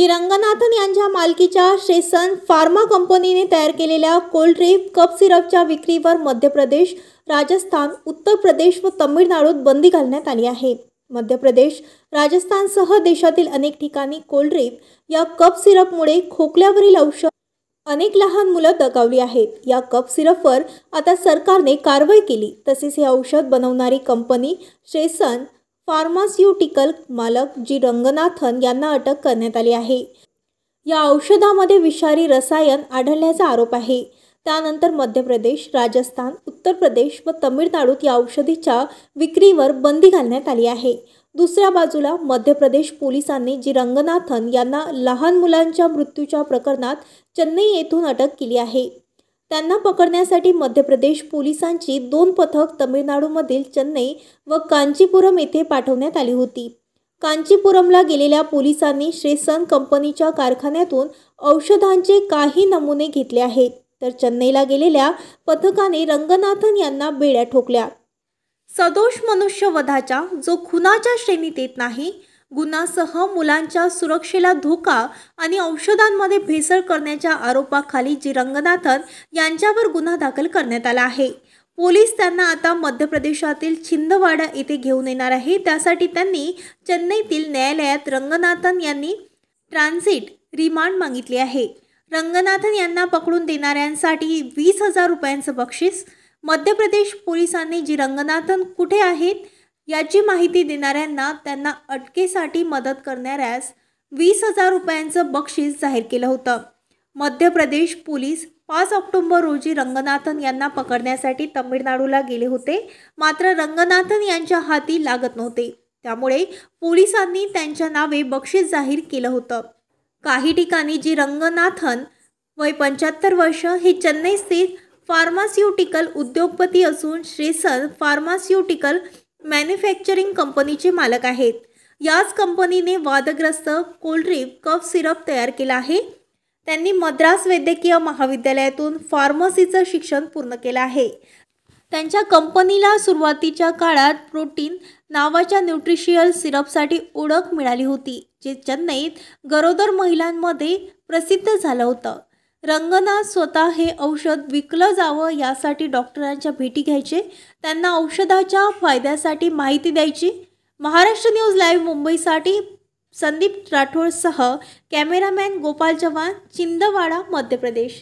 जी रंगनाथन यांच्या मालकीच्या शेसन फार्मा कंपनीने तयार केलेल्या कोल्ड्रिप कप सिरपच्या विक्रीवर मध्य प्रदेश, राजस्थान, उत्तर प्रदेश व तमिळनाडूत बंदी घालण्यात आली आहे। मध्य प्रदेश, राजस्थानसह देशातील अनेक ठिकाणी कोल्ड्रिप या कप सिरपमुळे खोकल्यावरील औषध अनेक लहान मुलं दगावली आहेत। या कप सिरपवर आता सरकारने कारवाई केली। तसेच हे औषध बनवणारी कंपनी शेसन फार्मास्युटिकल मालक जी रंगनाथन यांना अटक करण्यात आली आहे। या औषधामध्ये विषारी रसायन आढळल्याचा आरोप आहे। त्यानंतर मध्य प्रदेश, राजस्थान, उत्तर प्रदेश व तमिळनाडूत या औषधीच्या विक्रीवर बंदी घालण्यात आली आहे। दुसऱ्या बाजूला मध्य प्रदेश पोलिसांनी जी रंगनाथन यांना लहान मुलांच्या मृत्यूच्या प्रकरणात चेन्नई येथून अटक केली आहे। त्यांना पकडण्यासाठी मध्य प्रदेश पोलिसांची 2 पथक तमिळनाडूमधील चेन्नई व कांचीपुरम येथे पाठवण्यात आली होती। कांचीपुरमला गेलेल्या पोलिसांनी शेसन कंपनीच्या कारखान्यातून औषधांचे काही नमुने घेतले आहेत, तर चेन्नईला गेलेल्या पथकाने रंगनाथन यांना बेड्या ठोकल्या। सदोष मनुष्यवधाच्या जो खुनाच्या श्रेणीत येत नाही, गुन्ह्यासह मुलांच्या सुरक्षेला धोका आणि औषधांमध्ये भेसळ करण्याच्या आरोपाखाली जी रंगनाथन यांच्यावर गुन्हा दाखल करण्यात आला आहे। पोलीस त्यांना आता मध्य प्रदेशातील छिंदवाडा येथे घेऊन येणार आहे। त्यासाठी त्यांनी चेन्नईतील न्यायालयात रंगनाथन यांनी ट्रान्झिट रिमांड मागितले आहे। रंगनाथन यांना पकडून देणाऱ्यांसाठी 20,000 रुपयांचं बक्षीस। मध्य प्रदेश पोलिसांनी जी रंगनाथन कुठे आहेत याची माहिती देणाऱ्यांना त्यांना अटकेसाठी मदत करणाऱ्यास 20,000 रुपयांचं बक्षीस जाहीर केलं होतं। मध्य प्रदेश पोलीस 5 ऑक्टोबर रोजी रंगनाथन यांना पकडण्यासाठी तमिळनाडूला गेले होते, मात्र रंगनाथन यांच्या हाती लागत नव्हते। त्यामुळे पोलिसांनी त्यांच्या नावे बक्षीस जाहीर केलं होतं। काही ठिकाणी जी रंगनाथन वय 75 वर्ष हे चेन्नई स्थित फार्मास्युटिकल उद्योगपती असून शेसन फार्मास्युटिकल मॅन्युफॅक्चरिंग कंपनीचे मालक आहेत। याच कंपनीने वादग्रस्त कोल्ड्रिप कफ सिरप तयार केला आहे। त्यांनी मद्रास वैद्यकीय महाविद्यालयातून फार्मसीचं शिक्षण पूर्ण केलं आहे। त्यांच्या कंपनीला सुरुवातीच्या काळात प्रोटीन नावाच्या न्यूट्रिशियल सिरपसाठी ओळख मिळाली होती, जे चेन्नईत गरोदर महिलांमध्ये प्रसिद्ध झालं होतं। रंगनाथ स्वतः हे औषध विकलं जावं यासाठी डॉक्टरांच्या भेटी घ्यायचे, त्यांना औषधाच्या फायद्यासाठी माहिती द्यायची। महाराष्ट्र न्यूज लाईव्ह मुंबईसाठी संदीप राठोडसह कॅमेरामॅन गोपाल चव्हाण, छिंदवाडा, मध्य प्रदेश।